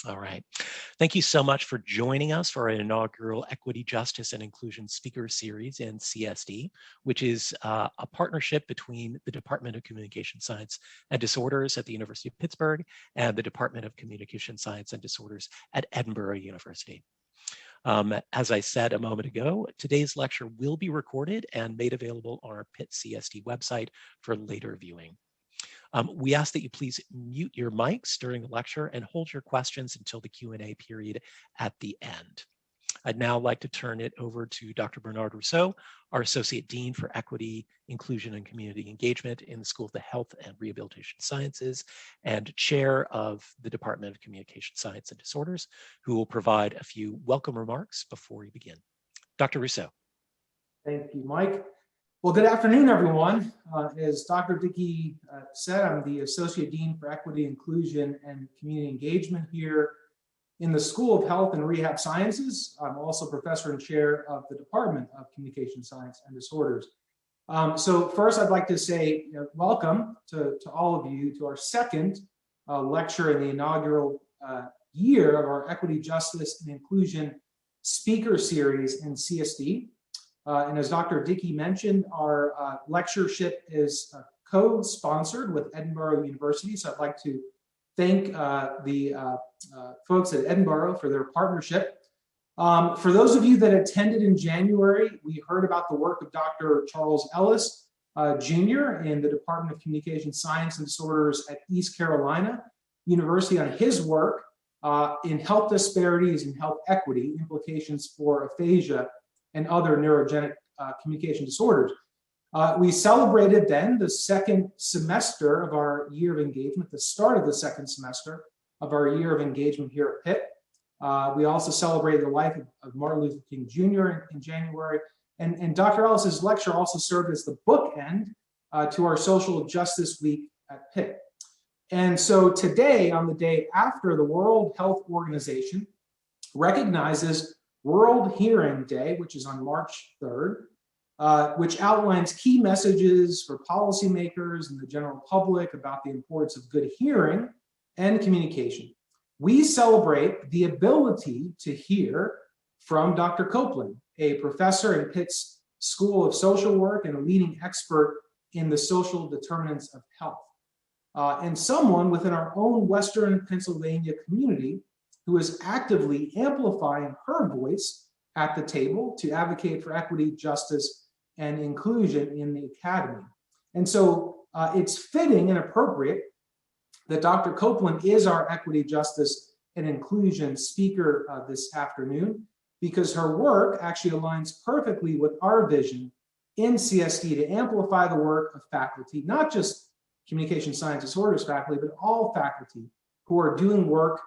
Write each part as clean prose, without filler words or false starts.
All right. Thank you so much for joining us for our inaugural Equity, Justice, and Inclusion Speaker Series in CSD, which is a partnership between the Department of Communication Science and Disorders at the University of Pittsburgh and the Department of Communication Science and Disorders at Edinburgh University. As I said a moment ago, today's lecture will be recorded and made available on our Pitt CSD website for later viewing. We ask that you please mute your mics during the lecture and hold your questions until the Q&A period at the end. I'd now like to turn it over to Dr. Bernard Rousseau, our Associate Dean for Equity, Inclusion, and Community Engagement in the School of the Health and Rehabilitation Sciences and Chair of the Department of Communication Science and Disorders, who will provide a few welcome remarks before we begin. Dr. Rousseau. Thank you, Mike. Well, good afternoon, everyone. As Dr. Dickey said, I'm the Associate Dean for Equity, Inclusion, and Community Engagement here in the School of Health and Rehab Sciences. I'm also Professor and Chair of the Department of Communication Science and Disorders. So first, I'd like to say welcome to all of you to our second lecture in the inaugural year of our Equity, Justice, and Inclusion Speaker Series in CSD. And as Dr. Dickey mentioned, our lectureship is co-sponsored with Edinburgh University. So I'd like to thank the folks at Edinburgh for their partnership. For those of you that attended in January, we heard about the work of Dr. Charles Ellis, Jr. in the Department of Communication Science and Disorders at East Carolina University on his work in health disparities and health equity, implications for aphasia and other neurogenic communication disorders. We celebrated then the second semester of our year of engagement, the start of the second semester of our year of engagement here at Pitt. We also celebrated the life of Martin Luther King Jr. in January. And Dr. Ellis's lecture also served as the bookend to our Social Justice Week at Pitt. And so today, on the day after the World Health Organization recognizes World Hearing Day, which is on March 3rd, which outlines key messages for policymakers and the general public about the importance of good hearing and communication. We celebrate the ability to hear from Dr. Copeland, a professor in Pitt's School of Social Work and a leading expert in the social determinants of health, and someone within our own Western Pennsylvania community who is actively amplifying her voice at the table to advocate for equity, justice, and inclusion in the academy. And so it's fitting and appropriate that Dr. Copeland is our equity, justice, and inclusion speaker this afternoon, because her work actually aligns perfectly with our vision in CSD to amplify the work of faculty, not just communication science disorders faculty, but all faculty who are doing work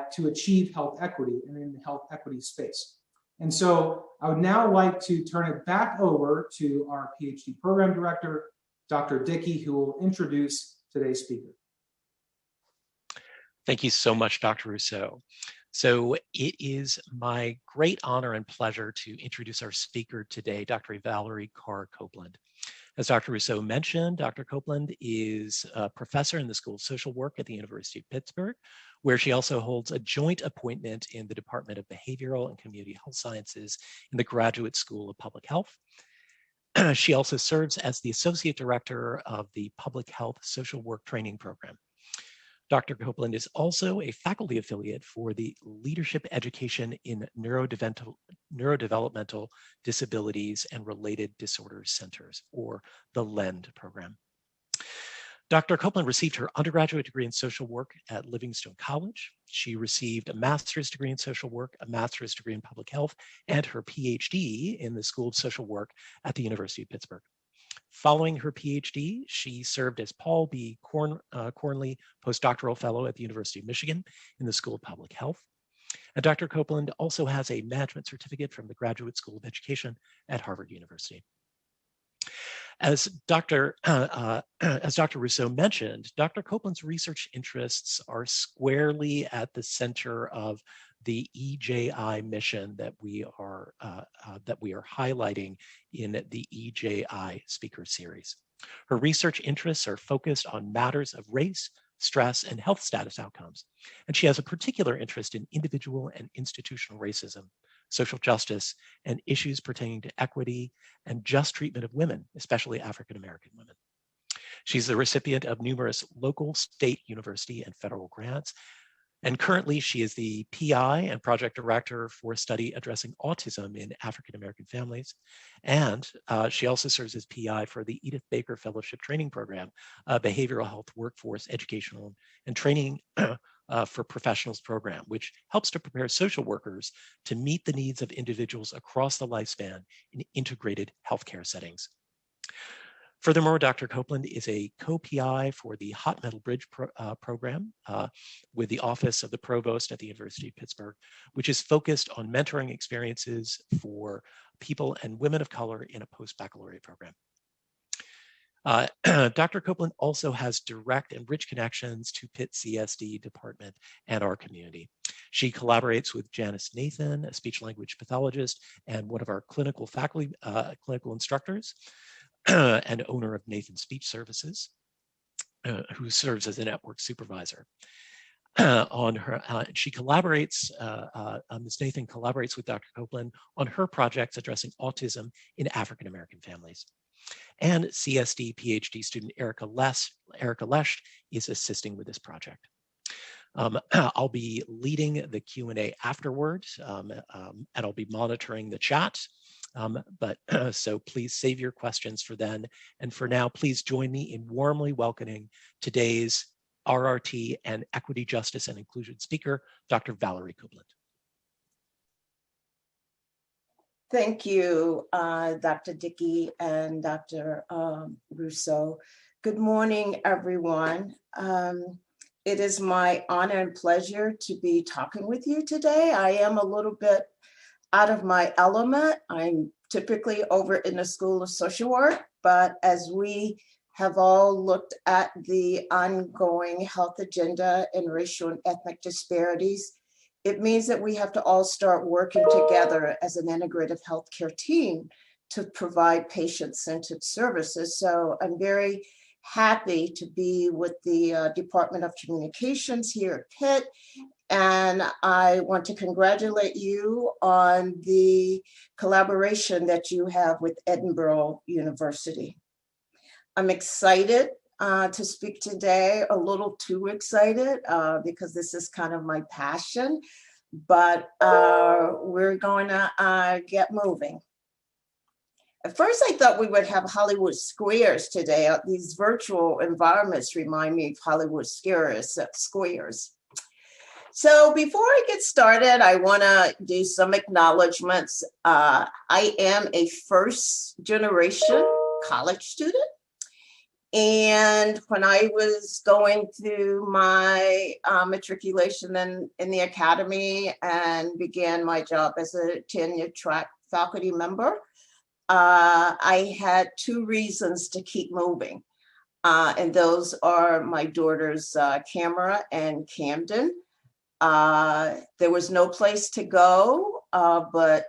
to achieve health equity and in the health equity space. And so I would now like to turn it back over to our PhD program director, Dr. Dickey, who will introduce today's speaker. Thank you so much, Dr. Rousseau. So it is my great honor and pleasure to introduce our speaker today, Dr. Valire Carr Copeland. As Dr. Rousseau mentioned, Dr. Copeland is a professor in the School of Social Work at the University of Pittsburgh, where she also holds a joint appointment in the Department of Behavioral and Community Health Sciences in the Graduate School of Public Health. She also serves as the Associate Director of the Public Health Social Work Training Program. Dr. Copeland is also a faculty affiliate for the Leadership Education in Neurodevelopmental Disabilities and Related Disorders Centers, or the LEND program. Dr. Copeland received her undergraduate degree in social work at Livingstone College. She received a master's degree in social work, a master's degree in public health, and her PhD in the School of Social Work at the University of Pittsburgh. Following her PhD, she served as Paul B. Cornley Postdoctoral Fellow at the University of Michigan in the School of Public Health. And Dr. Copeland also has a management certificate from the Graduate School of Education at Harvard University. As Dr. Rousseau mentioned, Dr. Copeland's research interests are squarely at the center of the EJI mission that we are highlighting in the EJI speaker series. Her research interests are focused on matters of race, stress, and health status outcomes. And she has a particular interest in individual and institutional racism, social justice, and issues pertaining to equity and just treatment of women, especially African American women. She's the recipient of numerous local, state, university, and federal grants. And currently, she is the PI and project director for a study addressing autism in African American families. And she also serves as PI for the Edith Baker Fellowship Training Program, a behavioral health workforce educational and training for professionals program, which helps to prepare social workers to meet the needs of individuals across the lifespan in integrated healthcare settings. Furthermore, Dr. Copeland is a co-PI for the Hot Metal Bridge program with the Office of the Provost at the University of Pittsburgh, which is focused on mentoring experiences for people and women of color in a post-baccalaureate program. Dr. Copeland also has direct and rich connections to Pitt CSD department and our community. She collaborates with Janice Nathan, a speech language pathologist and one of our clinical faculty, clinical instructors, and owner of Nathan Speech Services, who serves as a network supervisor. She collaborates, Ms. Nathan collaborates with Dr. Copeland on her projects addressing autism in African American families. And CSD PhD student Erica Lesch is assisting with this project. I'll be leading the Q&A afterwards, and I'll be monitoring the chat. So please save your questions for then. And for now, please join me in warmly welcoming today's RRT and Equity, Justice, and Inclusion speaker, Dr. Valire Copeland. Thank you, Dr. Dickey and Dr. Russo. Good morning, everyone. It is my honor and pleasure to be talking with you today. I am a little bit out of my element. I'm typically over in the School of Social Work, but as we have all looked at the ongoing health agenda and racial and ethnic disparities, it means that we have to all start working together as an integrative healthcare team to provide patient-centered services. So I'm very happy to be with the Department of Communications here at Pitt. And I want to congratulate you on the collaboration that you have with Edinburgh University. I'm excited to speak today, a little too excited because this is kind of my passion, but we're going to get moving. At first, I thought we would have Hollywood Squares today. These virtual environments remind me of Hollywood Squares. So before I get started, I want to do some acknowledgements. I am a first generation college student. And when I was going through my matriculation in the academy and began my job as a tenure track faculty member, I had two reasons to keep moving. And those are my daughters, Camera and Camden. There was no place to go, but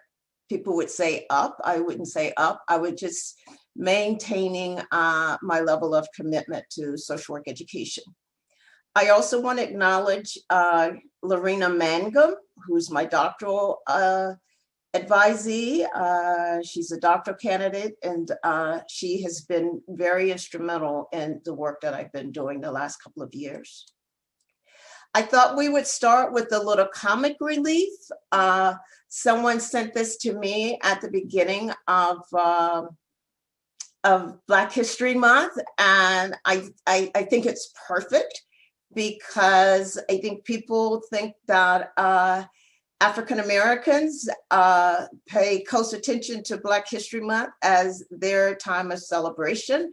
people would say up. I wouldn't say up. I would just maintaining my level of commitment to social work education. I also want to acknowledge Lorena Mangum, who's my doctoral advisee. She's a doctoral candidate, and she has been very instrumental in the work that I've been doing the last couple of years. I thought we would start with a little comic relief. Someone sent this to me at the beginning of Black History Month, and I think it's perfect because I think people think that African Americans pay close attention to Black History Month as their time of celebration.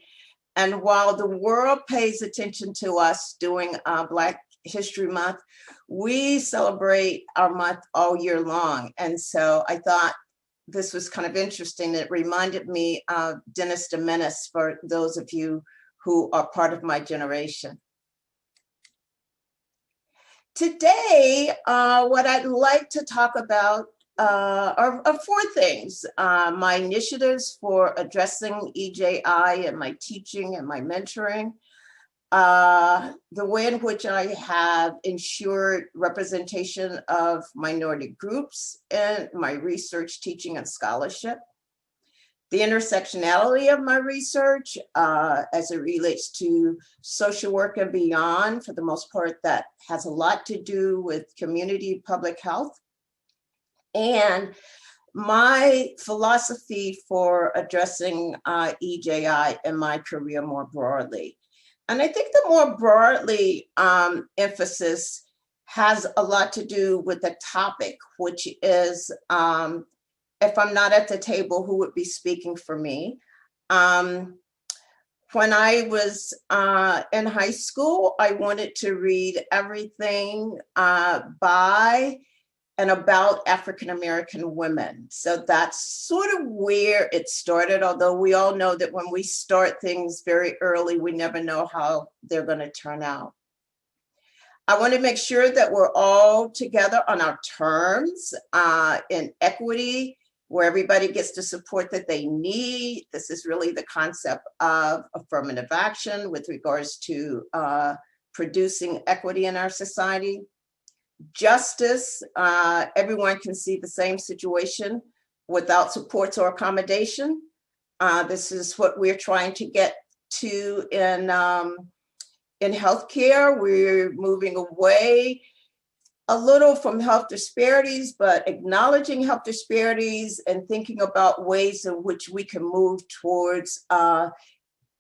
And while the world pays attention to us during Black History Month, we celebrate our month all year long. And so I thought this was kind of interesting. It reminded me of Dennis the Menace for those of you who are part of my generation. Today, what I'd like to talk about are four things. My initiatives for addressing EJI and my teaching and my mentoring, the way in which I have ensured representation of minority groups in my research, teaching, and scholarship. The intersectionality of my research as it relates to social work and beyond, for the most part, that has a lot to do with community public health. And my philosophy for addressing EJI in my career more broadly. And I think the more broadly emphasis has a lot to do with the topic, which is, if I'm not at the table, who would be speaking for me? When I was in high school, I wanted to read everything by and about African-American women. So that's sort of where it started, although we all know that when we start things very early, we never know how they're going to turn out. I want to make sure that we're all together on our terms in equity, where everybody gets the support that they need. This is really the concept of affirmative action with regards to producing equity in our society. Justice, everyone can see the same situation without supports or accommodation. This is what we're trying to get to in healthcare. We're moving away a little from health disparities, but acknowledging health disparities and thinking about ways in which we can move towards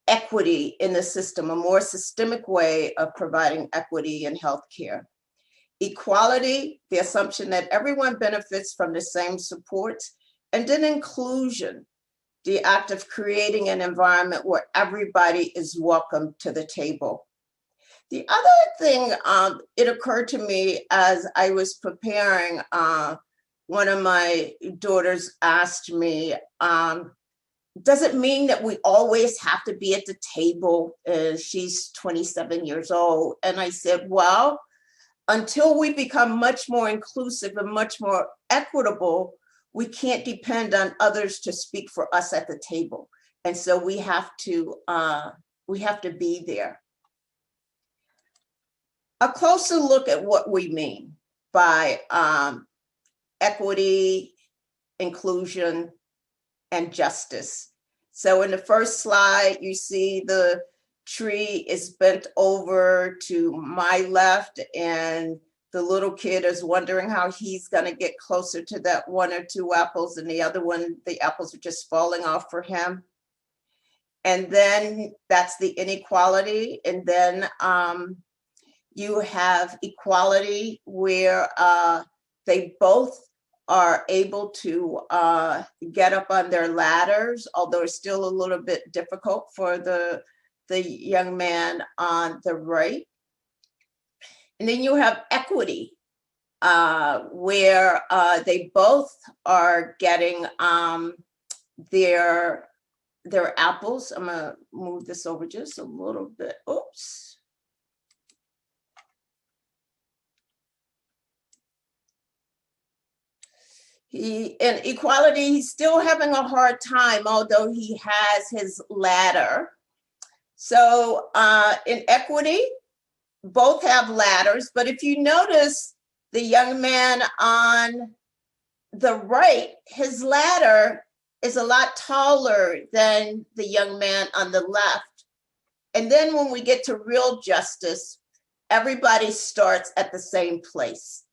equity in the system, a more systemic way of providing equity in healthcare. Equality, the assumption that everyone benefits from the same supports, and then inclusion, the act of creating an environment where everybody is welcome to the table. The other thing, it occurred to me as I was preparing, one of my daughters asked me, does it mean that we always have to be at the table? She's 27 years old. And I said, well, until we become much more inclusive and much more equitable, we can't depend on others to speak for us at the table. And so we have to be there. A closer look at what we mean by equity, inclusion, and justice. So in the first slide, you see the tree is bent over to my left, and the little kid is wondering how he's going to get closer to that one or two apples, and the other one, the apples are just falling off for him. And then that's the inequality. And then you have equality where they both are able to get up on their ladders, although it's still a little bit difficult for the young man on the right. And then you have equity, where they both are getting their apples. I'm gonna move this over just a little bit. Oops. In equality, he's still having a hard time, although he has his ladder. So in equity, both have ladders, but if you notice the young man on the right, his ladder is a lot taller than the young man on the left. And then when we get to real justice, everybody starts at the same place.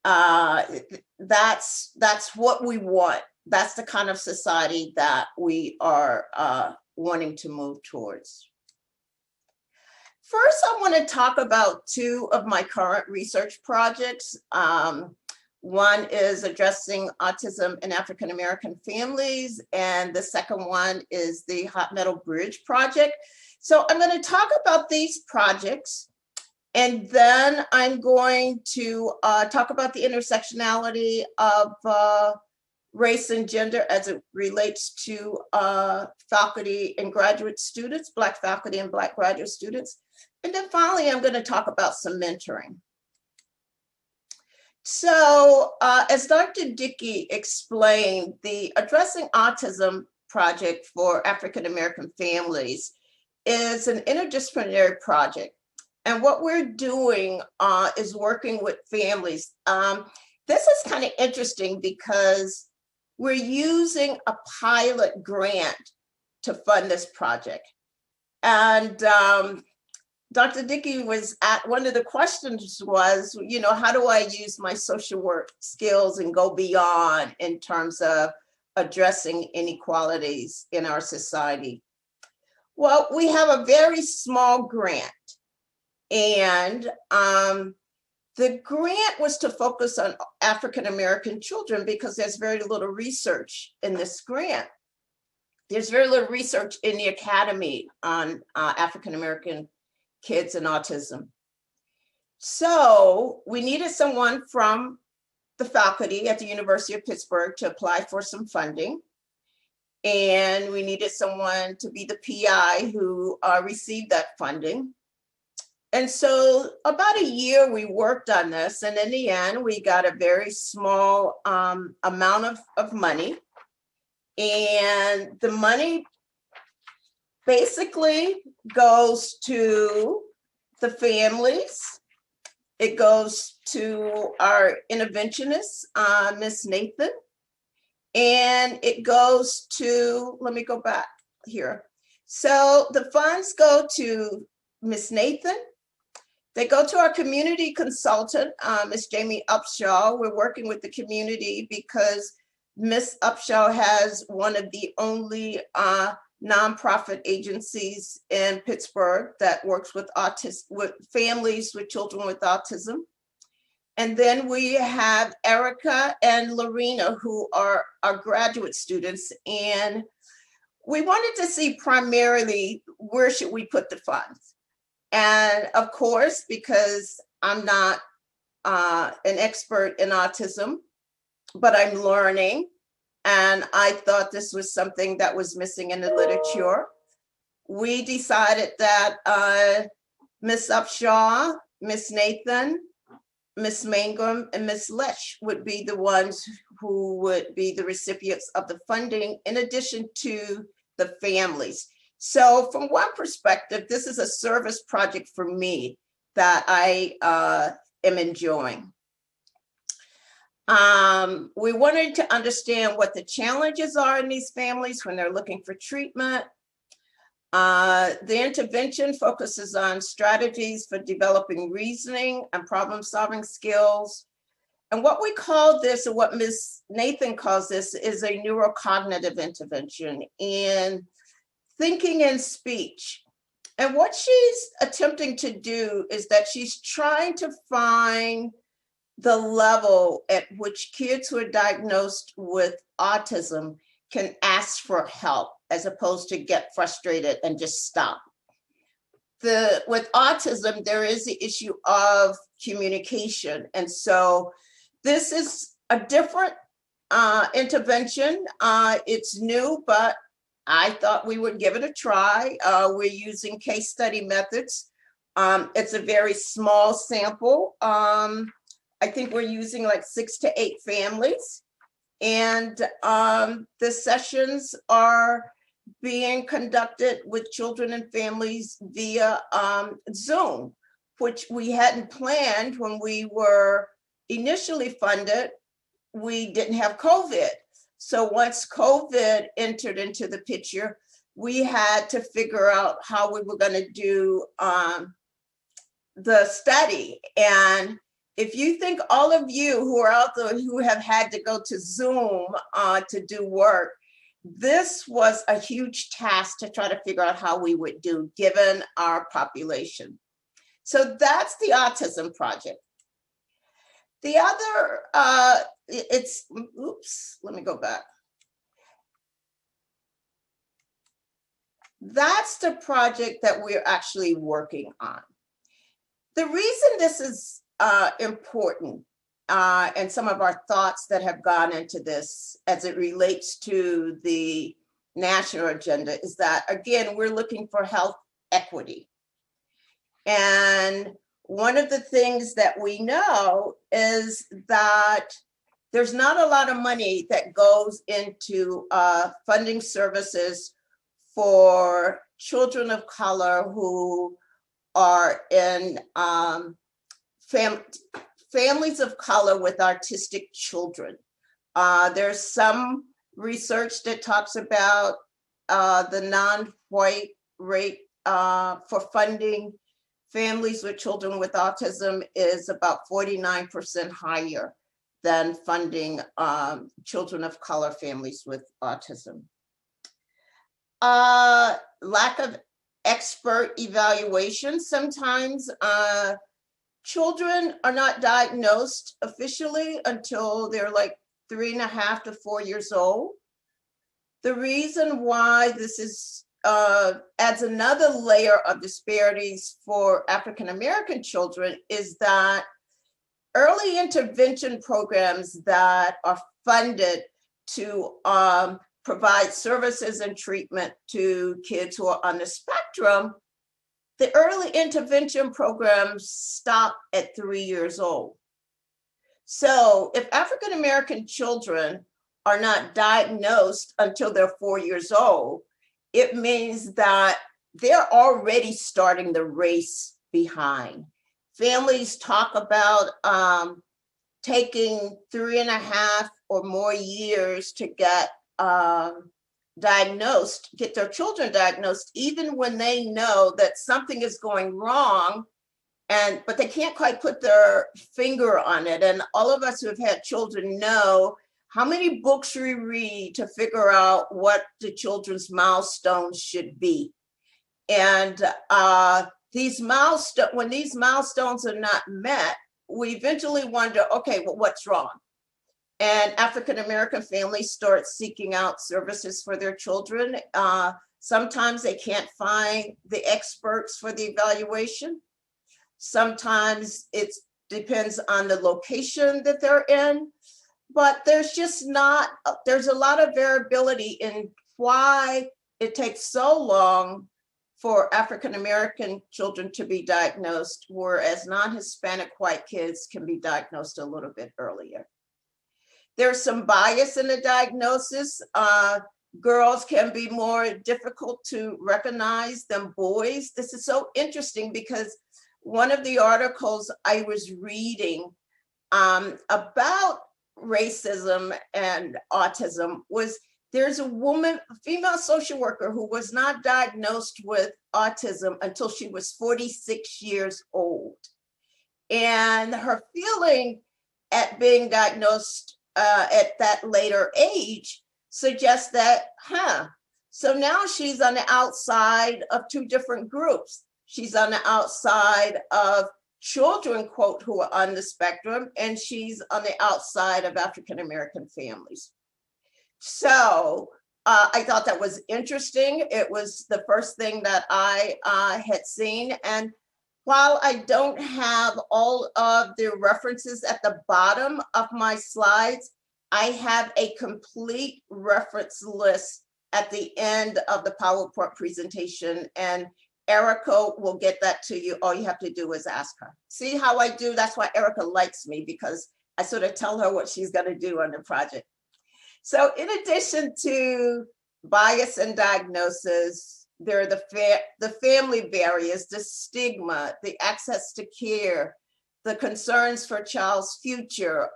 That's what we want. That's the kind of society that we are wanting to move towards. First, I want to talk about two of my current research projects. One is addressing autism in African-American families, and the second one is the Hot Metal Bridge project. So I'm going to talk about these projects, and then I'm going to talk about the intersectionality of race and gender as it relates to faculty and graduate students, Black faculty and Black graduate students. And then finally, I'm going to talk about some mentoring. So as Dr. Dickey explained, the Addressing Autism project for African-American families is an interdisciplinary project. And what we're doing is working with families. This is kind of interesting because we're using a pilot grant to fund this project. And Dr. Dickey was at, one of the questions was, you know, how do I use my social work skills and go beyond in terms of addressing inequalities in our society? Well, we have a very small grant, and the grant was to focus on African-American children because there's very little research in this grant. There's very little research in the academy on African-American kids and autism. So we needed someone from the faculty at the University of Pittsburgh to apply for some funding. And we needed someone to be the PI who received that funding. And so about a year we worked on this, and in the end, we got a very small amount of money. And the money basically goes to the families. It goes to our interventionist, Miss Nathan. And it goes to, let me go back here. So the funds go to Miss Nathan. They go to our community consultant, Miss Jamie Upshaw. We're working with the community because Miss Upshaw has one of the only nonprofit agencies in Pittsburgh that works with families with children with autism. And then we have Erica and Lorena, who are our graduate students. And we wanted to see primarily where should we put the funds. And of course, because I'm not an expert in autism, but I'm learning. And I thought this was something that was missing in the literature. We decided that Miss Upshaw, Miss Nathan, Miss Mangum, and Miss Lesh would be the ones who would be the recipients of the funding, in addition to the families. So from one perspective, this is a service project for me that I am enjoying. We wanted to understand what the challenges are in these families when they're looking for treatment. The intervention focuses on strategies for developing reasoning and problem-solving skills. And what we call this, or what Ms. Nathan calls this, is a neurocognitive intervention in thinking and speech. And what she's attempting to do is that she's trying to find the level at which kids who are diagnosed with autism can ask for help, as opposed to get frustrated and just stop. With autism, there is the issue of communication. And so this is a different intervention. It's new, but I thought we would give it a try. We're using case study methods. It's a very small sample. I think we're using like 6 to 8 families. And the sessions are being conducted with children and families via Zoom, which we hadn't planned when we were initially funded. We didn't have COVID. So once COVID entered into the picture, we had to figure out how we were going to do the study. And if you think all of you who are out there who have had to go to Zoom to do work, this was a huge task to try to figure out how we would do given our population. So that's the autism project. The other, let me go back. That's the project that we're actually working on. The reason this is important and some of our thoughts that have gone into this as it relates to the national agenda is that, again, we're looking for health equity. And one of the things that we know is that there's not a lot of money that goes into funding services for children of color who are in families of color with autistic children. There's some research that talks about the non-white rate for funding families with children with autism is about 49% higher than funding children of color families with autism. Lack of expert evaluation. Sometimes children are not diagnosed officially until they're like 3.5 to 4 years old. The reason why this is adds another layer of disparities for African American children is that early intervention programs that are funded to provide services and treatment to kids who are on the spectrum, the early intervention programs stop at 3 years old. So if African American children are not diagnosed until they're 4 years old, it means that they're already starting the race behind. Families talk about taking 3.5 or more years to get diagnosed, get their children diagnosed, even when they know that something is going wrong, but they can't quite put their finger on it. And all of us who have had children know how many books we read to figure out what the children's milestones should be. And when these milestones are not met, we eventually wonder, okay, well, what's wrong? And African American families start seeking out services for their children. Sometimes they can't find the experts for the evaluation. Sometimes it depends on the location that they're in. But there's a lot of variability in why it takes so long for African American children to be diagnosed, whereas non-Hispanic white kids can be diagnosed a little bit earlier. There's some bias in the diagnosis. Girls can be more difficult to recognize than boys. This is so interesting because one of the articles I was reading about racism and autism was there's a woman, a female social worker, who was not diagnosed with autism until she was 46 years old. And her feeling at being diagnosed at that later age suggests that, so now she's on the outside of two different groups. She's on the outside of children, quote, who are on the spectrum, and she's on the outside of African American families. So I thought that was interesting. It was the first thing that I had seen. And while I don't have all of the references at the bottom of my slides, I have a complete reference list at the end of the PowerPoint presentation, and Erica will get that to you. All you have to do is ask her. See how I do? That's why Erica likes me, because I sort of tell her what she's going to do on the project. So in addition to bias and diagnosis, there are the family barriers, the stigma, the access to care, the concerns for child's future.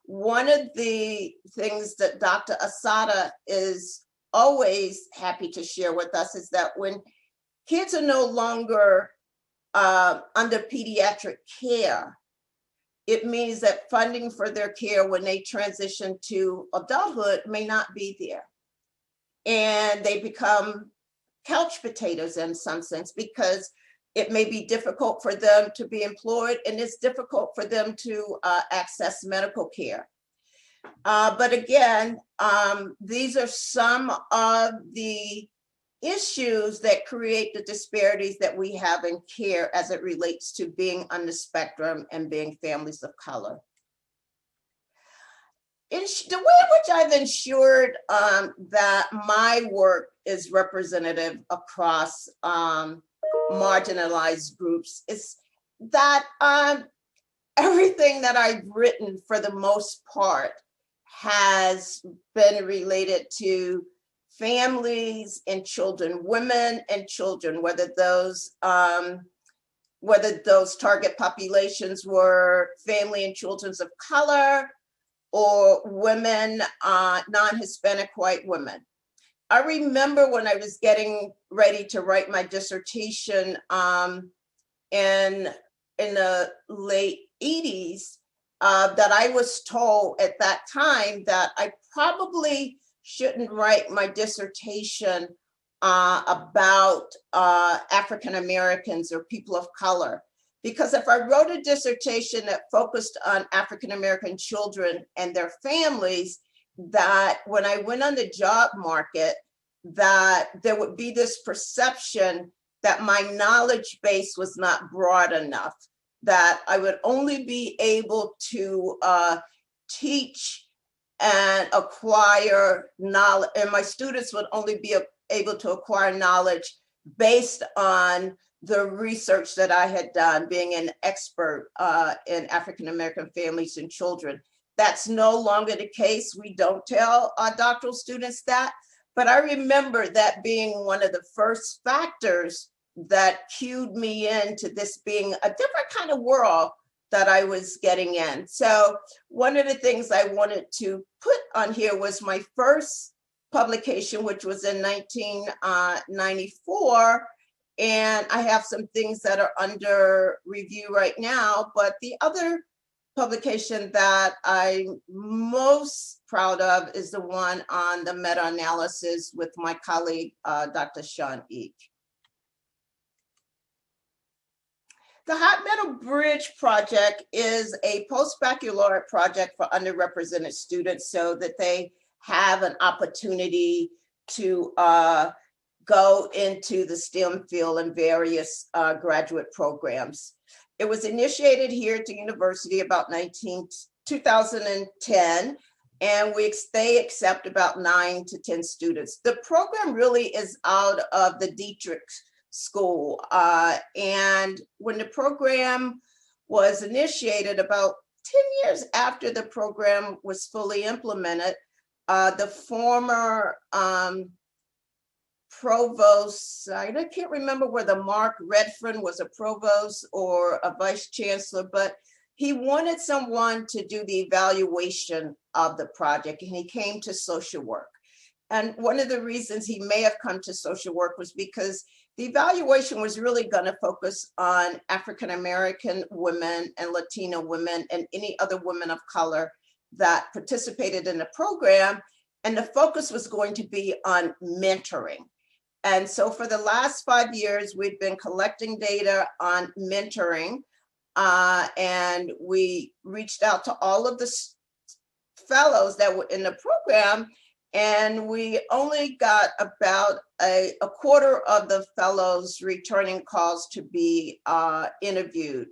One of the things that Dr. Asada is always happy to share with us is that when kids are no longer under pediatric care, it means that funding for their care when they transition to adulthood may not be there. And they become couch potatoes in some sense, because it may be difficult for them to be employed, and it's difficult for them to access medical care. But again, these are some of the issues that create the disparities that we have in care as it relates to being on the spectrum and being families of color. The way in which I've ensured that my work is representative across marginalized groups is that everything that I've written, for the most part, has been related to families and children, women and children, whether those target populations were family and children of color or women, non-Hispanic white women. I remember when I was getting ready to write my dissertation in the late 80s, that I was told at that time that I probably shouldn't write my dissertation about African Americans or people of color. Because if I wrote a dissertation that focused on African American children and their families, that when I went on the job market, that there would be this perception that my knowledge base was not broad enough, that I would only be able to teach and acquire knowledge, and my students would only be able to acquire knowledge based on the research that I had done, being an expert in African American families and children. That's no longer the case. We don't tell our doctoral students that, but I remember that being one of the first factors that cued me into this being a different kind of world that I was getting in. So one of the things I wanted to put on here was my first publication, which was in 1994. And I have some things that are under review right now, but the other publication that I'm most proud of is the one on the meta-analysis with my colleague, Dr. Sean Eek. The Hot Metal Bridge Project is a post-baccalaureate project for underrepresented students so that they have an opportunity to go into the STEM field in various graduate programs. It was initiated here at the university about 2010, and they accept about 9 to 10 students. The program really is out of the Dietrich School. And when the program was initiated, about 10 years after the program was fully implemented, the former provost, I can't remember whether Mark Redfern was a provost or a vice chancellor, but he wanted someone to do the evaluation of the project, and he came to social work. And one of the reasons he may have come to social work was because the evaluation was really going to focus on African American women and Latino women and any other women of color that participated in the program. And the focus was going to be on mentoring. And so for the last 5 years, we've been collecting data on mentoring, and we reached out to all of the fellows that were in the program, and we only got about a quarter of the fellows returning calls to be interviewed.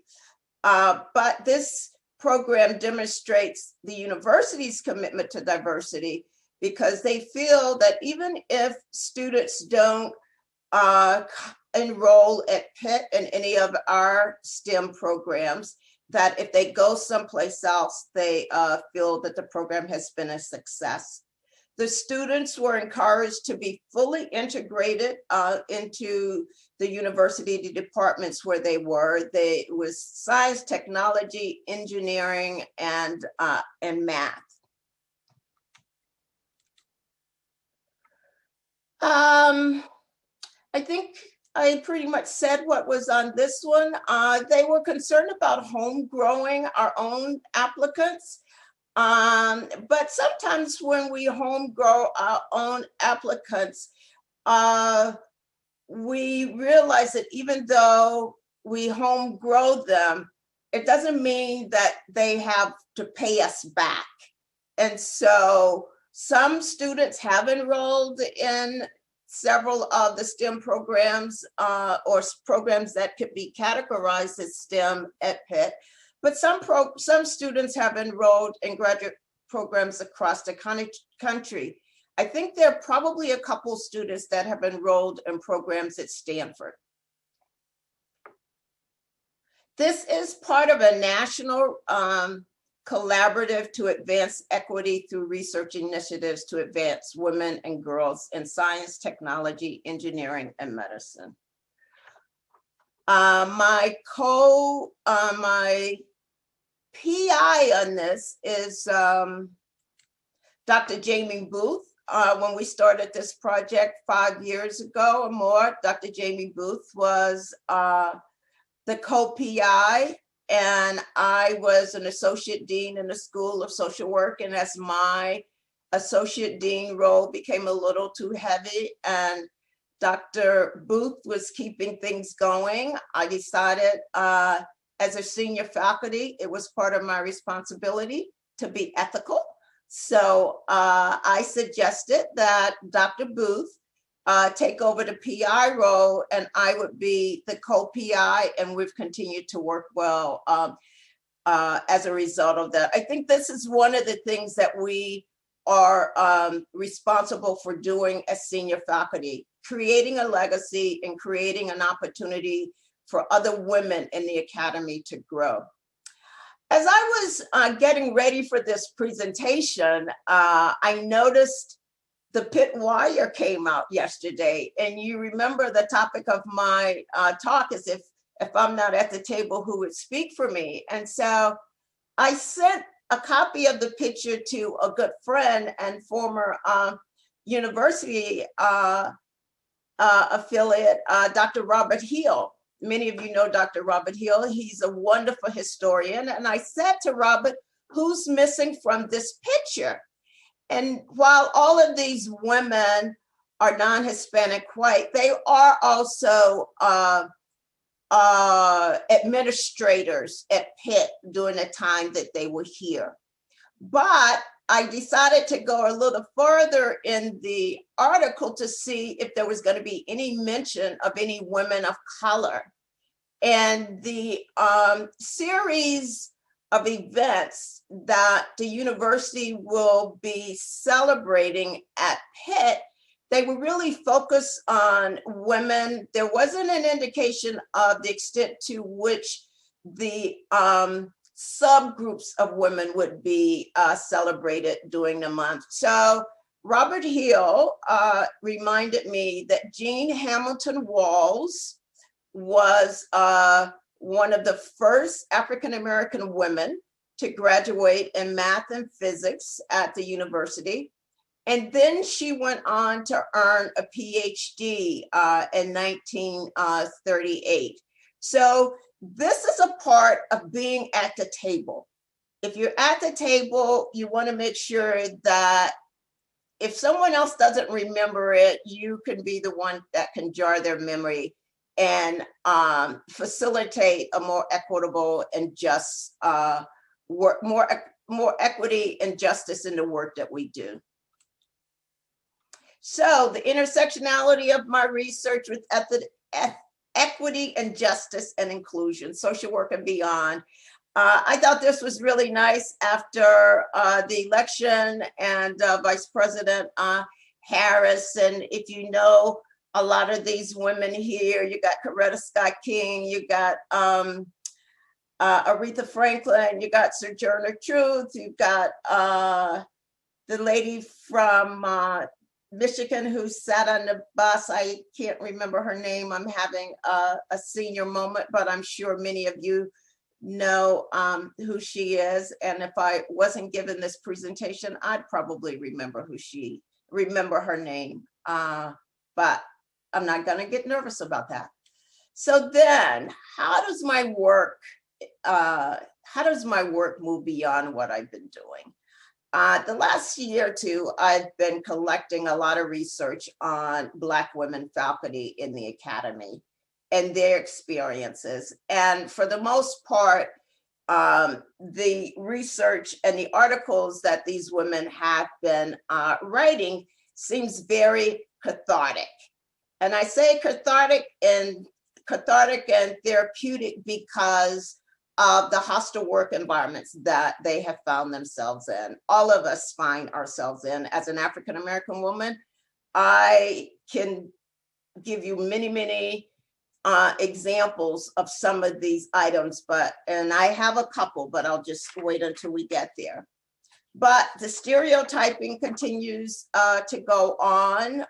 But this program demonstrates the university's commitment to diversity, because they feel that even if students don't enroll at Pitt in any of our STEM programs, that if they go someplace else, they feel that the program has been a success. The students were encouraged to be fully integrated into the university departments where they were. It was science, technology, engineering, and math. I think I pretty much said what was on this one. They were concerned about home growing our own applicants. But sometimes when we home grow our own applicants, we realize that even though we home grow them, it doesn't mean that they have to pay us back. And so some students have enrolled in several of the STEM programs or programs that could be categorized as STEM at Pitt, but some students have enrolled in graduate programs across the country. I think there are probably a couple students that have enrolled in programs at Stanford. This is part of a national collaborative to advance equity through research initiatives to advance women and girls in science, technology, engineering, and medicine. My PI on this is Dr. Jamie Booth. When we started this project 5 years ago or more, Dr. Jamie Booth was the co-PI, and I was an associate dean in the School of Social Work. And as my associate dean role became a little too heavy and Dr. Booth was keeping things going, I decided as a senior faculty, it was part of my responsibility to be ethical. So I suggested that Dr. Booth take over the PI role and I would be the co-PI, and we've continued to work well as a result of that. I think this is one of the things that we are responsible for doing as senior faculty, creating a legacy and creating an opportunity for other women in the academy to grow. As I was getting ready for this presentation, I noticed the Pitt Wire came out yesterday, and you remember the topic of my talk is if I'm not at the table, who would speak for me? And so I sent a copy of the picture to a good friend and former university affiliate, Dr. Robert Hill. Many of you know Dr. Robert Hill. He's a wonderful historian. And I said to Robert, who's missing from this picture? And while all of these women are non-Hispanic white, they are also administrators at Pitt during the time that they were here. But I decided to go a little further in the article to see if there was going to be any mention of any women of color. And the series of events that the university will be celebrating at Pitt, they were really focused on women. There wasn't an indication of the extent to which the subgroups of women would be celebrated during the month. So Robert Hill reminded me that Jean Hamilton Walls was one of the first African-American women to graduate in math and physics at the university. And then she went on to earn a PhD in 1938. So this is a part of being at the table. If you're at the table, you want to make sure that if someone else doesn't remember it, you can be the one that can jar their memory and facilitate a more equitable and just work, more equity and justice in the work that we do. So the intersectionality of my research with equity and justice and inclusion, social work and beyond. I thought this was really nice after the election and Vice President Harris. And if you know a lot of these women here, you got Coretta Scott King, you got Aretha Franklin, you got Sojourner Truth, you got the lady from Michigan who sat on the bus. I can't remember her name. I'm having a senior moment, but I'm sure many of you know who she is. And if I wasn't given this presentation, I'd probably remember her name. But I'm not gonna get nervous about that. So then how does my work move beyond what I've been doing? The last year or two, I've been collecting a lot of research on Black women faculty in the academy and their experiences. And for the most part, the research and the articles that these women have been writing seems very cathartic. And I say cathartic and therapeutic because of the hostile work environments that they have found themselves in. All of us find ourselves in. As an African-American woman, I can give you many, many examples of some of these items, and I have a couple, but I'll just wait until we get there. But the stereotyping continues to go on.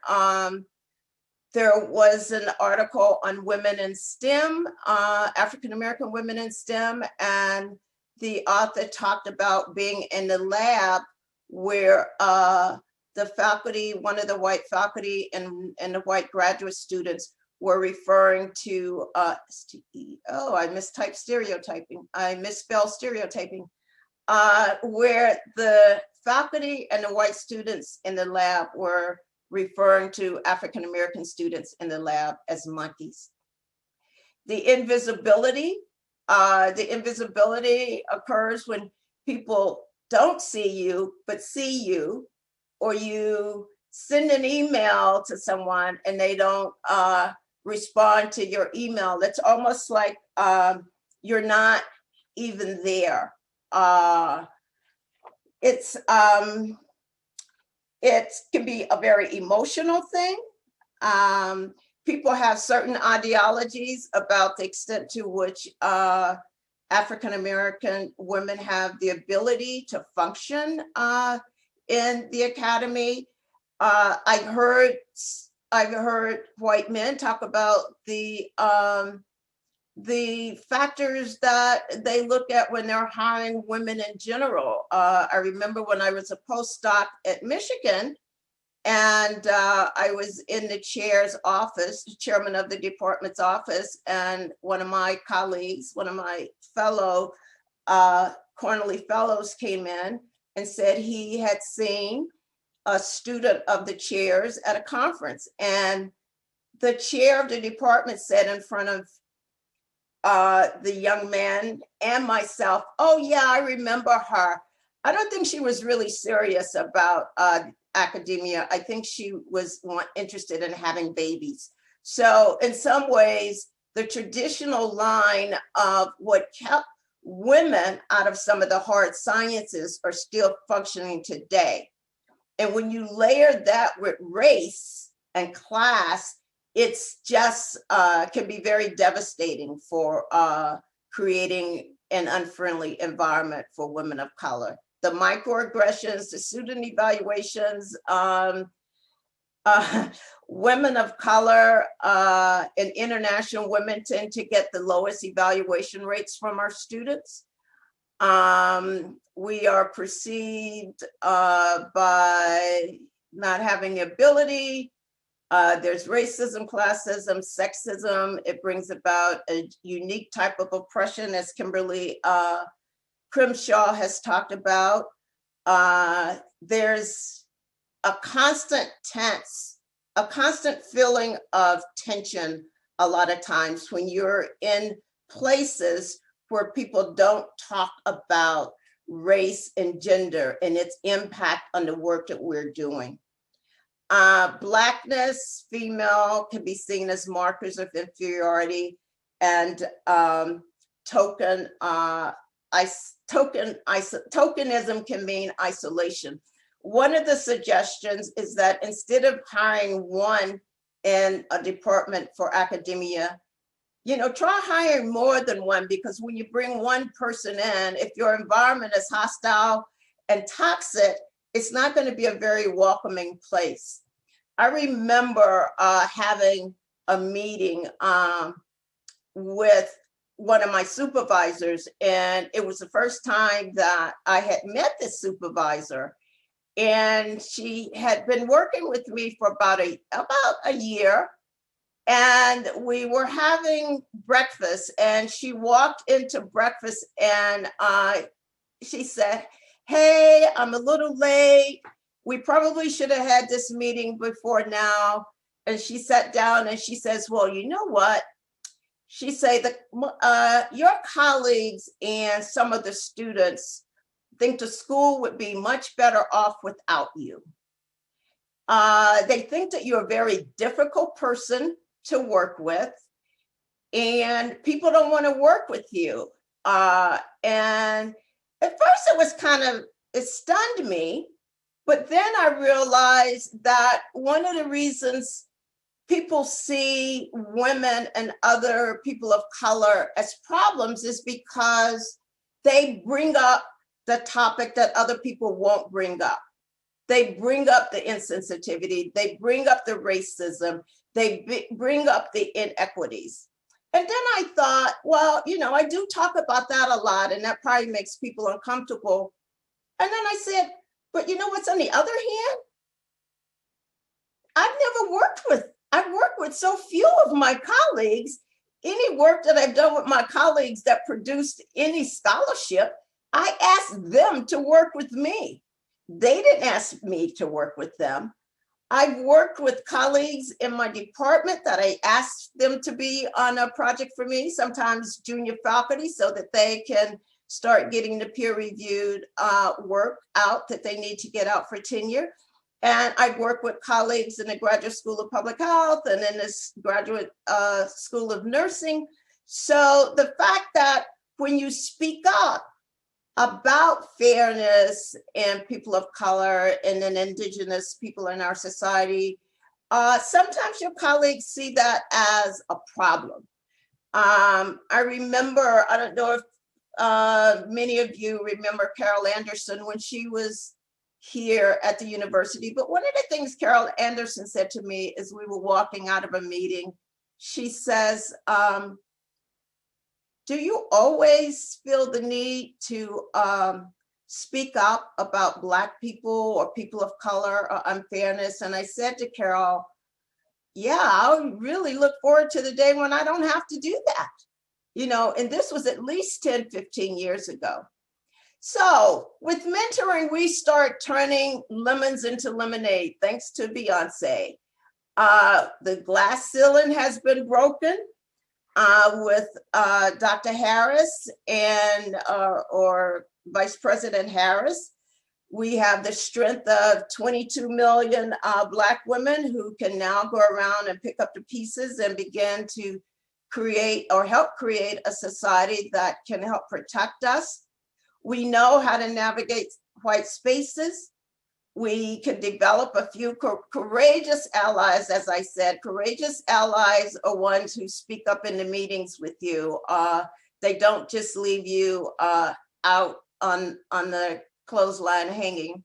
There was an article on women in STEM, African-American women in STEM, and the author talked about being in the lab where the faculty, one of the white faculty and the white graduate students were referring to, I mistyped stereotyping. I misspelled stereotyping, where the faculty and the white students in the lab were referring to African-American students in the lab as monkeys. The invisibility occurs when people don't see you, but see you, or you send an email to someone and they don't respond to your email. It's almost like you're not even there. It can be a very emotional thing. People have certain ideologies about the extent to which African-American women have the ability to function in the academy. I've heard white men talk about the factors that they look at when they're hiring women in general. I remember when I was a postdoc at Michigan, and I was in the chair's office, the chairman of the department's office, and one of my colleagues, one of my fellow Cornely fellows came in and said he had seen a student of the chair's at a conference, and the chair of the department said in front of the young man and myself, "Oh yeah, I remember her. I don't think she was really serious about academia. I think she was interested in having babies." So in some ways, the traditional line of what kept women out of some of the hard sciences are still functioning today. And when you layer that with race and class, it's just can be very devastating for creating an unfriendly environment for women of color. The microaggressions, the student evaluations, women of color and international women tend to get the lowest evaluation rates from our students. We are perceived by not having ability. There's racism, classism, sexism. It brings about a unique type of oppression, as Kimberly Crimshaw has talked about. There's a constant feeling of tension a lot of times when you're in places where people don't talk about race and gender and its impact on the work that we're doing. Blackness, female, can be seen as markers of inferiority, and tokenism can mean isolation. One of the suggestions is that instead of hiring one in a department for academia, try hiring more than one, because when you bring one person in, if your environment is hostile and toxic, it's not going to be a very welcoming place. I remember having a meeting with one of my supervisors, and it was the first time that I had met this supervisor. And she had been working with me for about a year. And we were having breakfast, and she walked into breakfast and she said, "Hey, I'm a little late. We probably should have had this meeting before now." And she sat down and she says, "Well, you know what?" She said, "Your colleagues and some of the students think the school would be much better off without you. They think that you're a very difficult person to work with, and people don't want to work with you." And at first it stunned me, but then I realized that one of the reasons people see women and other people of color as problems is because they bring up the topic that other people won't bring up. They bring up the insensitivity, they bring up the racism, they bring up the inequities. And then I thought, well, I do talk about that a lot, and that probably makes people uncomfortable. And then I said, but you know what's on the other hand? I've worked with so few of my colleagues. Any work that I've done with my colleagues that produced any scholarship, I asked them to work with me. They didn't ask me to work with them. I've worked with colleagues in my department that I asked them to be on a project for me, sometimes junior faculty, so that they can start getting the peer-reviewed work out that they need to get out for tenure. And I've worked with colleagues in the Graduate School of Public Health and in this Graduate School of Nursing. So the fact that when you speak up about fairness and people of color and then Indigenous people in our society, sometimes your colleagues see that as a problem. I remember, I don't know if many of you remember Carol Anderson when she was here at the university, but one of the things Carol Anderson said to me as we were walking out of a meeting, she says, do you always feel the need to speak up about Black people or people of color or unfairness? And I said to Carol, yeah, I really look forward to the day when I don't have to do that. And this was at least 10, 15 years ago. So with mentoring, we start turning lemons into lemonade, thanks to Beyonce. The glass ceiling has been broken with Dr. Harris and or Vice President Harris. We have the strength of 22 million Black women who can now go around and pick up the pieces and begin to create or help create a society that can help protect us. We know how to navigate white spaces. We can develop a few courageous allies, as I said. Courageous allies are ones who speak up in the meetings with you. They don't just leave you out on the clothesline hanging.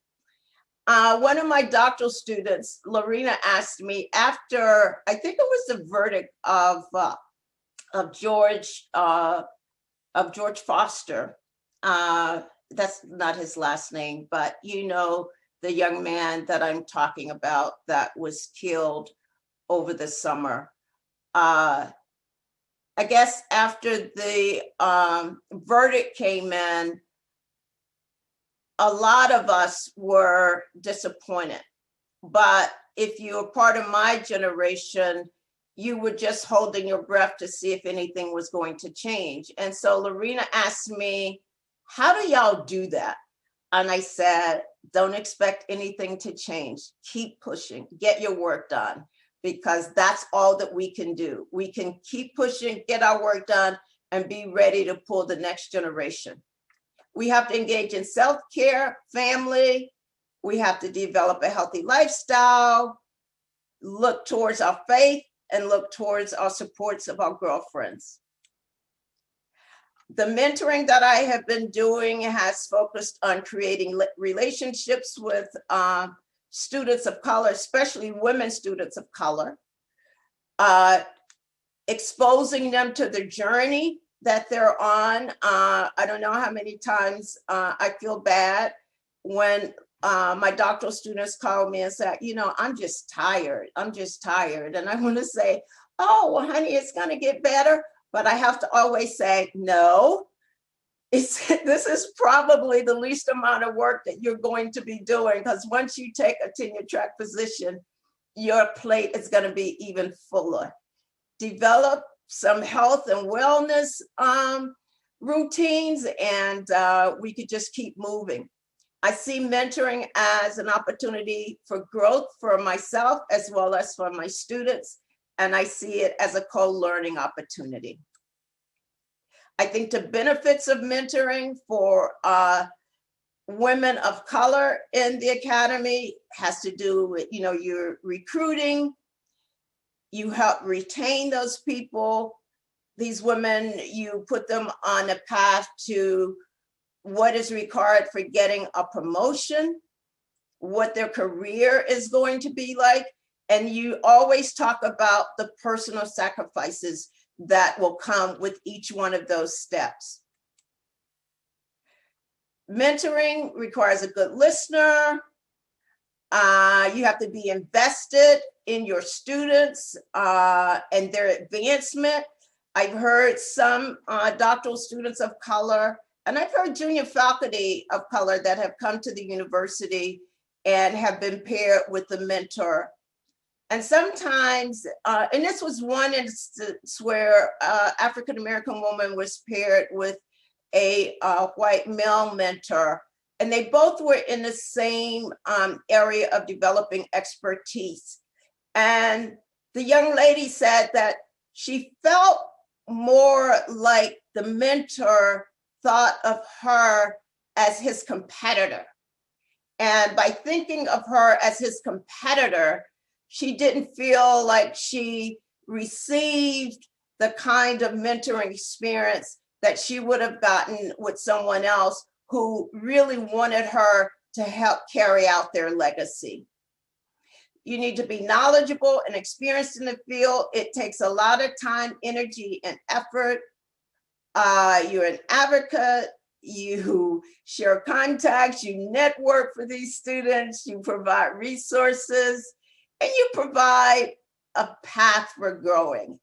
One of my doctoral students, Lorena, asked me after, I think it was the verdict of George Foster. That's not his last name, but the young man that I'm talking about that was killed over the summer. I guess after the verdict came in, a lot of us were disappointed. But if you were part of my generation, you were just holding your breath to see if anything was going to change. And so Lorena asked me, how do y'all do that? And I said, don't expect anything to change. Keep pushing, get your work done, because that's all that we can do. We can keep pushing, get our work done, and be ready to pull the next generation. We have to engage in self-care, family. We have to develop a healthy lifestyle, look towards our faith, and look towards our supports of our girlfriends. The mentoring that I have been doing has focused on creating relationships with students of color, especially women students of color, exposing them to the journey that they're on. I don't know how many times I feel bad when my doctoral students call me and say, I'm just tired. And I want to say, oh, well, honey, it's going to get better. But I have to always say, no, this is probably the least amount of work that you're going to be doing, because once you take a tenure track position, your plate is going to be even fuller. Develop some health and wellness routines, and we could just keep moving. I see mentoring as an opportunity for growth for myself as well as for my students, and I see it as a co-learning opportunity. I think the benefits of mentoring for women of color in the academy has to do with, your recruiting, You help retain those people. These women, you put them on a path to what is required for getting a promotion, what their career is going to be like. And you always talk about the personal sacrifices that will come with each one of those steps. Mentoring requires a good listener. You have to be invested in your students and their advancement. I've heard some doctoral students of color, and I've heard junior faculty of color that have come to the university and have been paired with a mentor. And sometimes, and this was one instance where African-American woman was paired with a white male mentor, and they both were in the same area of developing expertise. And the young lady said that she felt more like the mentor thought of her as his competitor. And by thinking of her as his competitor, she didn't feel like she received the kind of mentoring experience that she would have gotten with someone else who really wanted her to help carry out their legacy. You need to be knowledgeable and experienced in the field. It takes a lot of time, energy, and effort. You're an advocate, you share contacts, you network for these students, you provide resources, and you provide a path for growing.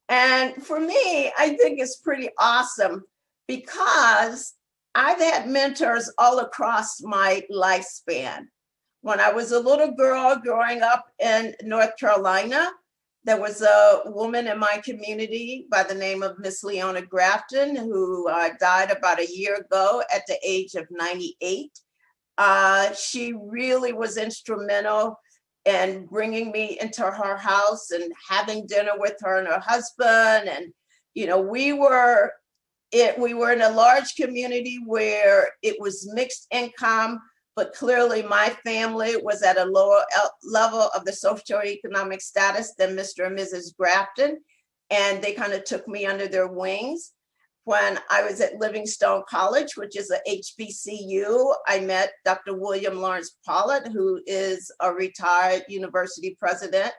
And for me, I think it's pretty awesome because I've had mentors all across my lifespan. When I was a little girl growing up in North Carolina, there was a woman in my community by the name of Miss Leona Grafton, who died about a year ago at the age of 98. She really was instrumental in bringing me into her house and having dinner with her and her husband. And, you know, we were in a large community where it was mixed income, but clearly my family was at a lower level of the socioeconomic status than Mr. and Mrs. Grafton, and they kind of took me under their wings. When I was at Livingstone College, which is a HBCU, I met Dr. William Lawrence Pollard, who is a retired university president,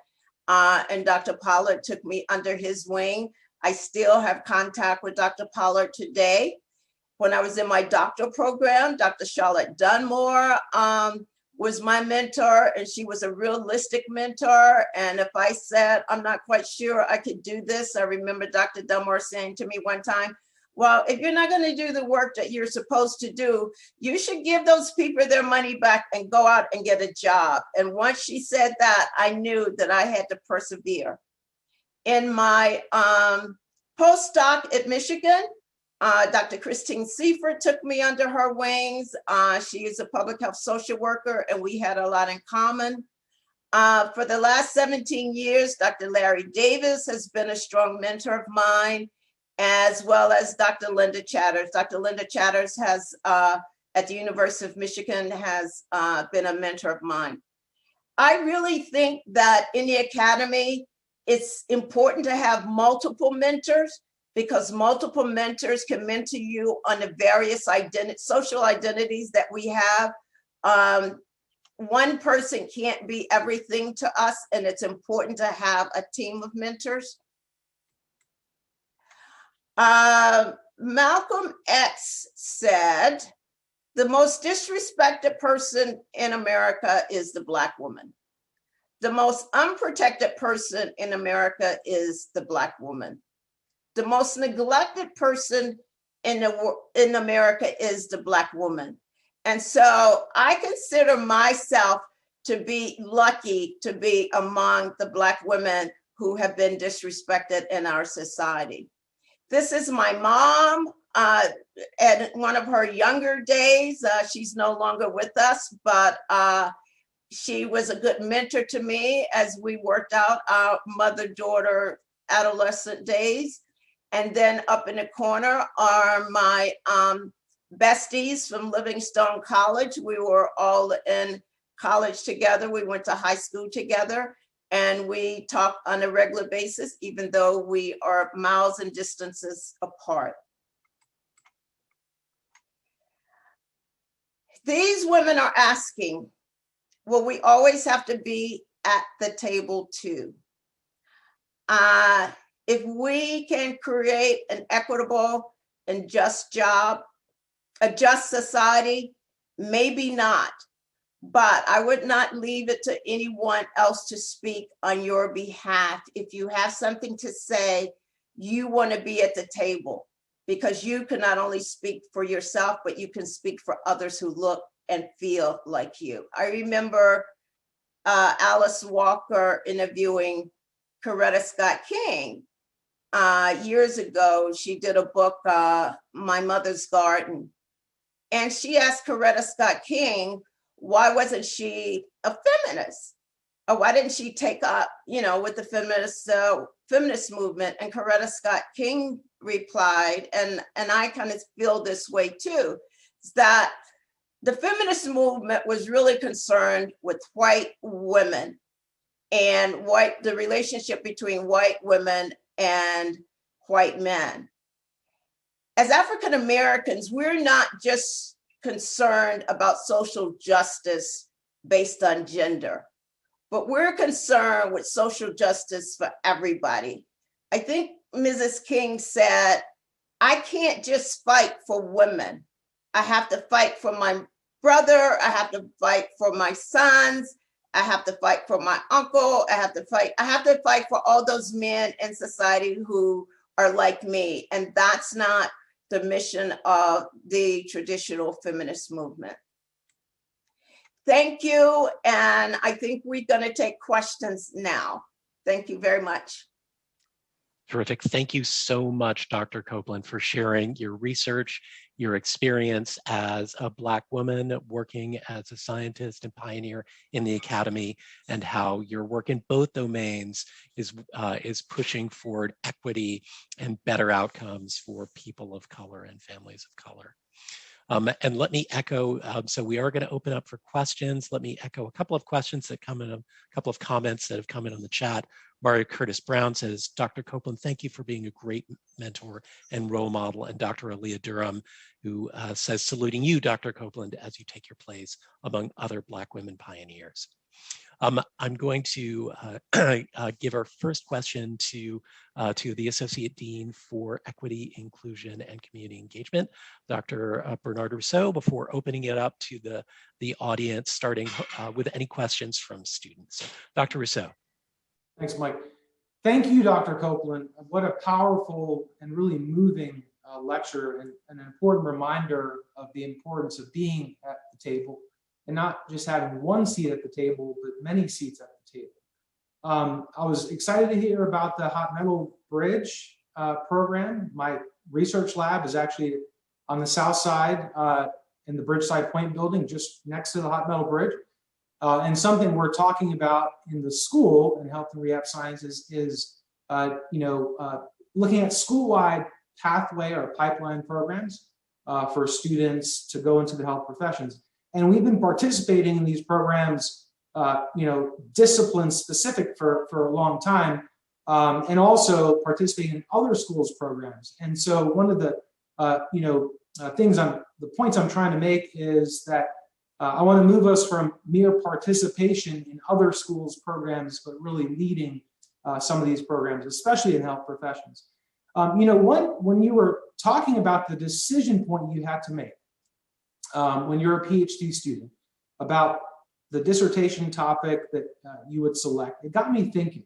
and Dr. Pollard took me under his wing. I still have contact with Dr. Pollard today. When I was in my doctoral program, Dr. Charlotte Dunmore was my mentor, and she was a realistic mentor. And if I said, I'm not quite sure I could do this, I remember Dr. Dunmore saying to me one time, well, if you're not going to do the work that you're supposed to do, you should give those people their money back and go out and get a job. And once she said that, I knew that I had to persevere. In my postdoc at Michigan, Dr. Christine Seifert took me under her wings. She is a public health social worker, and we had a lot in common. For the last 17 years, Dr. Larry Davis has been a strong mentor of mine, as well as Dr. Linda Chatters. Dr. Linda Chatters has, at the University of Michigan, has been a mentor of mine. I really think that in the academy, it's important to have multiple mentors, because multiple mentors can mentor you on the various social identities that we have. One person can't be everything to us, and it's important to have a team of mentors. Malcolm X said, the most disrespected person in America is the Black woman. The most unprotected person in America is the Black woman. The most neglected person in America is the Black woman. And so I consider myself to be lucky to be among the Black women who have been disrespected in our society. This is my mom at one of her younger days. She's no longer with us, but she was a good mentor to me as we worked out our mother-daughter adolescent days. And then up in the corner are my besties from Livingstone College. We were all in college together. We went to high school together. and we talk on a regular basis, even though we are miles and distances apart. These women are asking, will we always have to be at the table too? If we can create an equitable and just job, a just society, maybe not. But I would not leave it to anyone else to speak on your behalf. If you have something to say, you want to be at the table, because you can not only speak for yourself, but you can speak for others who look and feel like you. I remember Alice Walker interviewing Coretta Scott King years ago. She did a book, My Mother's Garden. And she asked Coretta Scott King, why wasn't she a feminist? Or why didn't she take up, with the feminist movement? And Coretta Scott King replied, and I kind of feel this way too, is that the feminist movement was really concerned with white women and the relationship between white women and white men. As African Americans, we're not just concerned about social justice based on gender, but we're concerned with social justice for everybody. I think Mrs. King said, I can't just fight for women. I have to fight for my brother. I have to fight for my sons. I have to fight for my uncle. I have to fight for all those men in society who are like me. And that's not the mission of the traditional feminist movement. Thank you. And I think we're going to take questions now. Thank you very much. Terrific. Thank you so much, Dr. Copeland, for sharing your research, your experience as a Black woman working as a scientist and pioneer in the academy, and how your work in both domains is pushing forward equity and better outcomes for people of color and families of color. And let me echo, so we are going to open up for questions. Let me echo a couple of questions that come in, a couple of comments that have come in on the chat. Mario Curtis Brown says, Dr. Copeland, thank you for being a great mentor and role model. And Dr. Aaliyah Durham, who says, saluting you, Dr. Copeland, as you take your place among other Black women pioneers. I'm going to give our first question to the Associate Dean for Equity, Inclusion, and Community Engagement, Dr. Bernard Rousseau, before opening it up to the audience, starting with any questions from students. So, Dr. Rousseau. Thanks, Mike. Thank you, Dr. Copeland. What a powerful and really moving lecture, and an important reminder of the importance of being at the table, and not just having one seat at the table, but many seats at the table. I was excited to hear about the Hot Metal Bridge program. My research lab is actually on the south side in the Bridgeside Point building, just next to the Hot Metal Bridge. And something we're talking about in the school in health and rehab sciences is looking at school-wide pathway or pipeline programs for students to go into the health professions. And we've been participating in these programs, discipline specific for a long time, and also participating in other schools programs. And so one of the the points I'm trying to make is that I want to move us from mere participation in other schools programs, but really leading some of these programs, especially in health professions. When you were talking about the decision point you had to make when you're a PhD student about the dissertation topic that you would select, it got me thinking.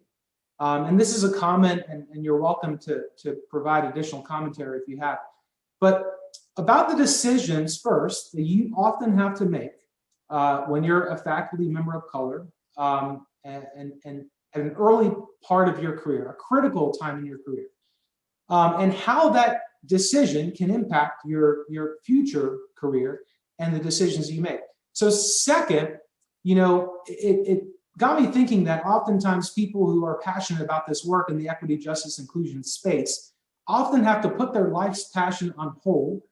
And this is a comment, and you're welcome to provide additional commentary if you have. But about the decisions first that you often have to make when you're a faculty member of color and at an early part of your career, a critical time in your career, and how that decision can impact your future career and the decisions you make. So second, it got me thinking that oftentimes people who are passionate about this work in the equity, justice, inclusion space often have to put their life's passion on hold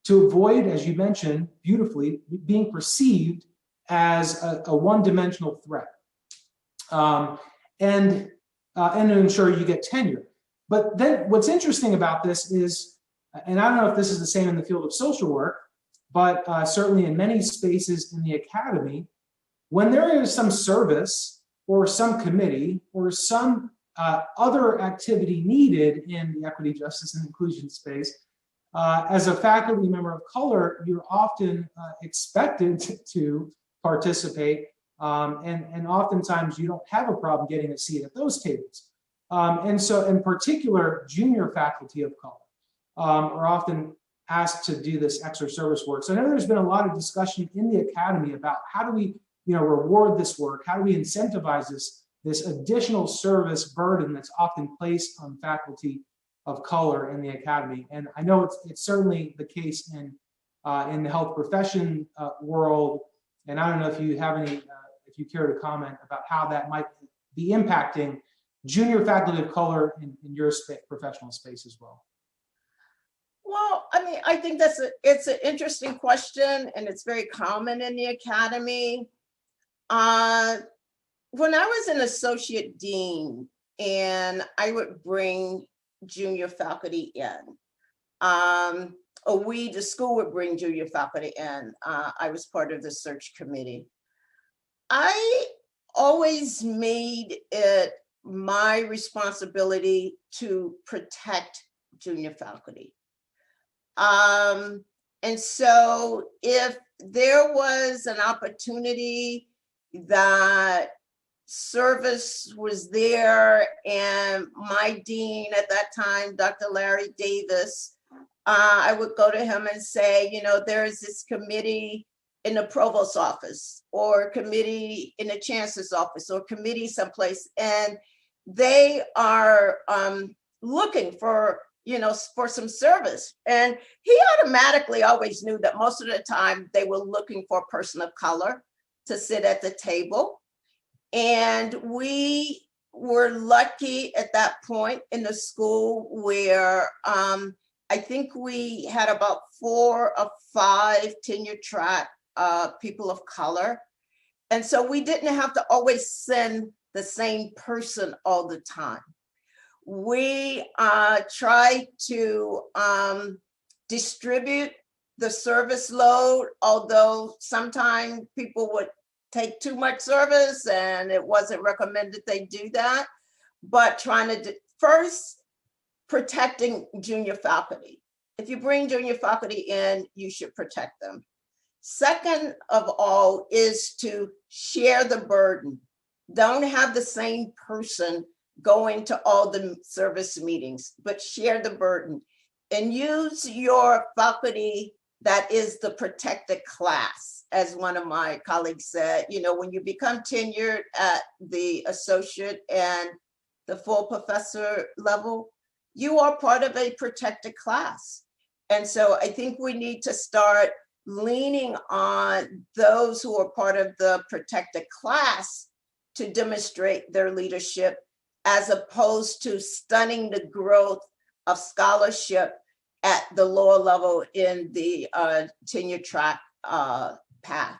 to avoid, as you mentioned beautifully, being perceived as a one-dimensional threat. and to ensure you get tenure. But then what's interesting about this is, and I don't know if this is the same in the field of social work, but certainly in many spaces in the academy, when there is some service or some committee or some other activity needed in the equity, justice, and inclusion space, as a faculty member of color, you're often expected to participate, and oftentimes you don't have a problem getting a seat at those tables. And so in particular, junior faculty of color are often asked to do this extra service work. So I know there's been a lot of discussion in the academy about how do we reward this work? How do we incentivize this additional service burden that's often placed on faculty of color in the academy? And I know it's certainly the case in the health profession world. And I don't know if you have any, if you care to comment about how that might be impacting junior faculty of color in your professional space as well. Well, I mean, I think it's an interesting question, and it's very common in the academy. When I was an associate dean, and I would bring junior faculty in, or the school would bring junior faculty in. I was part of the search committee. I always made it my responsibility to protect junior faculty. And so if there was an opportunity that service was there and my dean at that time, Dr. Larry Davis, I would go to him and say, there is this committee in the provost's office or committee in the chancellor's office or committee someplace, and they are looking for some service. And he automatically always knew that most of the time they were looking for a person of color to sit at the table. And we were lucky at that point in the school where I think we had about 4 or 5 tenure track people of color. And so we didn't have to always send the same person all the time. We try to distribute the service load, although sometimes people would take too much service and it wasn't recommended they do that. But trying to first protecting junior faculty. If you bring junior faculty in, you should protect them. Second of all is to share the burden. Don't have the same person going to all the service meetings, but share the burden and use your faculty that is the protected class. As one of my colleagues said, when you become tenured at the associate and the full professor level, you are part of a protected class. And so I think we need to start leaning on those who are part of the protected class to demonstrate their leadership, as opposed to stunning the growth of scholarship at the lower level in the tenure track path.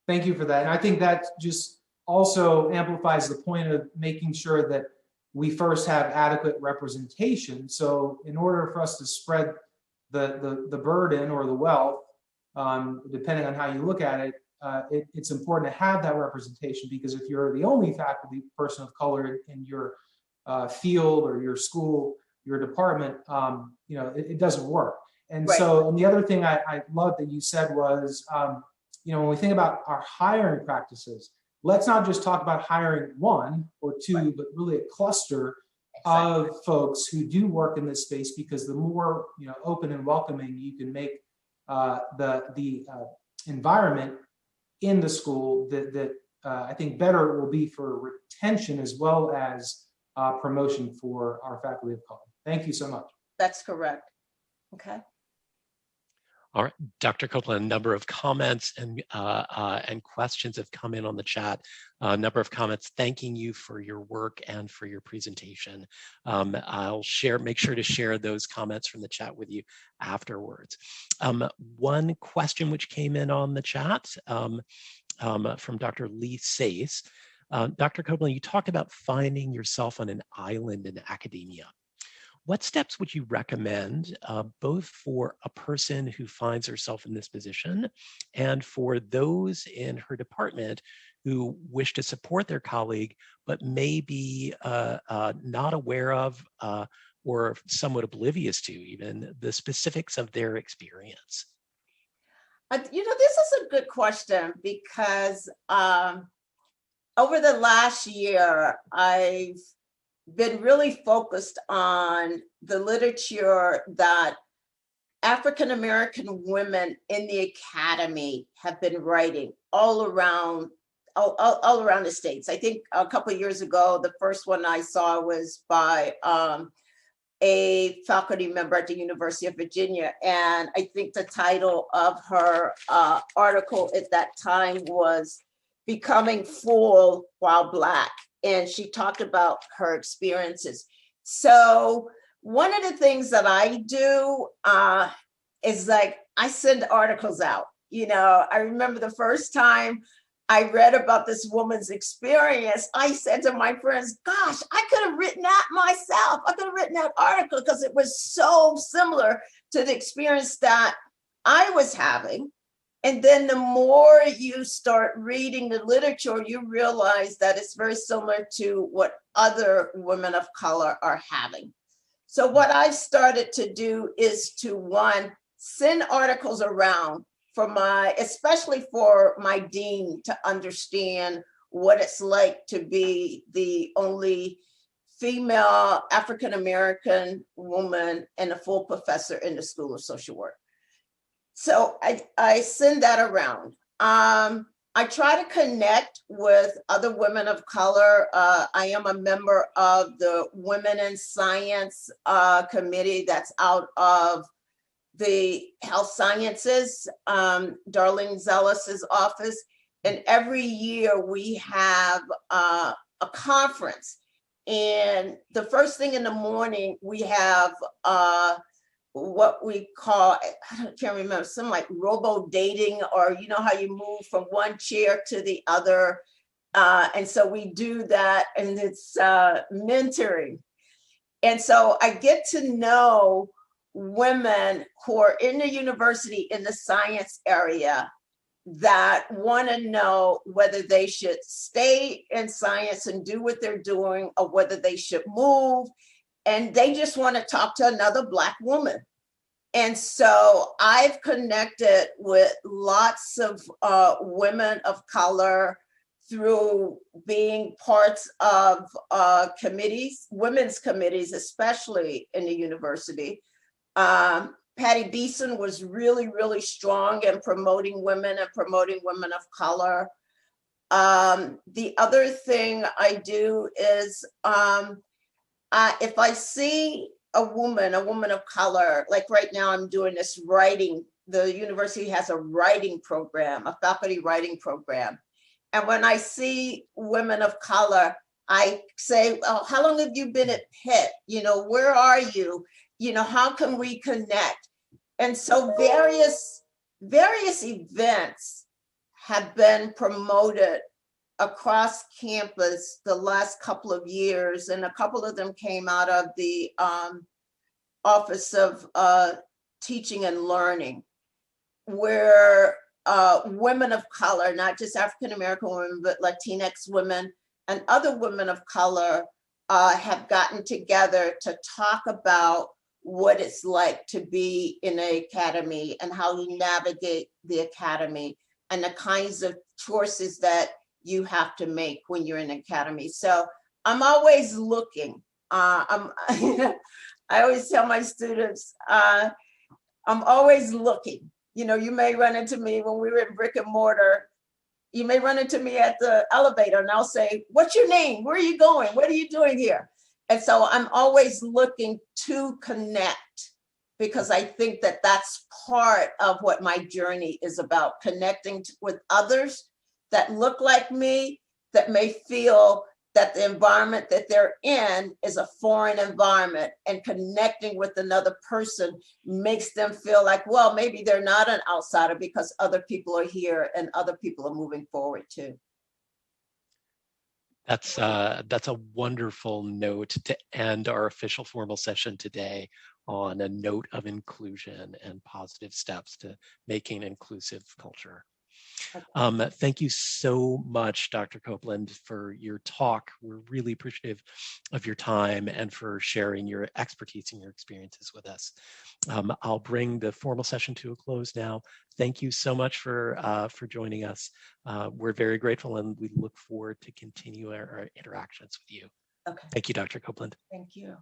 Thank you for that. And I think that just also amplifies the point of making sure that we first have adequate representation. So in order for us to spread the burden or the wealth, depending on how you look at it, it's important to have that representation, because if you're the only faculty person of color in your field or your school, your department, it doesn't work. And right. So, and the other thing I love that you said was, when we think about our hiring practices, let's not just talk about hiring 1 or 2, right, but really a cluster of folks who do work in this space, because the more open and welcoming you can make the environment in the school, that I think better it will be for retention as well as promotion for our faculty of color. Thank you so much. That's correct. Okay. All right, Dr. Copeland, a number of comments and questions have come in on the chat. A number of comments thanking you for your work and for your presentation. I'll make sure to share those comments from the chat with you afterwards. One question which came in on the chat from Dr. Lee Sace Dr. Copeland, you talked about finding yourself on an island in academia. What steps would you recommend, both for a person who finds herself in this position and for those in her department who wish to support their colleague, but may be not aware of or somewhat oblivious to even the specifics of their experience? You know, this is a good question because over the last year, I've been really focused on the literature that African American women in the academy have been writing all around the states. I think a couple of years ago, the first one I saw was by a faculty member at the University of Virginia. And I think the title of her article at that time was Becoming Full While Black. And she talked about her experiences. So one of the things that I do is like, I send articles out. You know, I remember the first time I read about this woman's experience, I said to my friends, gosh, I could have written that myself. I could have written that article because it was so similar to the experience that I was having. And then the more you start reading the literature, you realize that it's very similar to what other women of color are having. So what I've started to do is to, one, send articles around for especially for my dean to understand what it's like to be the only female African-American woman and a full professor in the School of Social Work. So I send that around. I try to connect with other women of color. I am a member of the Women in Science committee that's out of the Health Sciences, Darlene Zellis's office. And every year we have a conference. And the first thing in the morning, we have what we call, I can't remember, some like robo dating, or you know how you move from one chair to the other. And so we do that, and it's mentoring. And so I get to know women who are in the university in the science area that want to know whether they should stay in science and do what they're doing, or whether they should move. And they just want to talk to another Black woman. And so I've connected with lots of women of color through being parts of committees, women's committees, especially in the university. Patty Beeson was really, really strong in promoting women and promoting women of color. The other thing I do is if I see a woman of color, like right now I'm doing this writing, the university has a writing program, a faculty writing program. And when I see women of color, I say, oh, how long have you been at Pitt? You know, where are you? You know, how can we connect? And so various events have been promoted across campus the last couple of years, and a couple of them came out of the Office of Teaching and Learning, where women of color, not just African-American women, but Latinx women and other women of color have gotten together to talk about what it's like to be in an academy and how you navigate the academy and the kinds of choices that you have to make when you're in the academy. So I'm always looking. I always tell my students, I'm always looking. You know, you may run into me when we were in brick and mortar. You may run into me at the elevator and I'll say, what's your name? Where are you going? What are you doing here? And so I'm always looking to connect, because I think that that's part of what my journey is about, connecting with others that look like me, that may feel that the environment that they're in is a foreign environment, and connecting with another person makes them feel like, well, maybe they're not an outsider because other people are here and other people are moving forward too. That's a wonderful note to end our official formal session today, on a note of inclusion and positive steps to making inclusive culture. Thank you so much, Dr. Copeland, for your talk. We're really appreciative of your time and for sharing your expertise and your experiences with us. I'll bring the formal session to a close now. Thank you so much for joining us. We're very grateful, and we look forward to continue our interactions with you. Okay, Thank you, Dr. Copeland. thank you.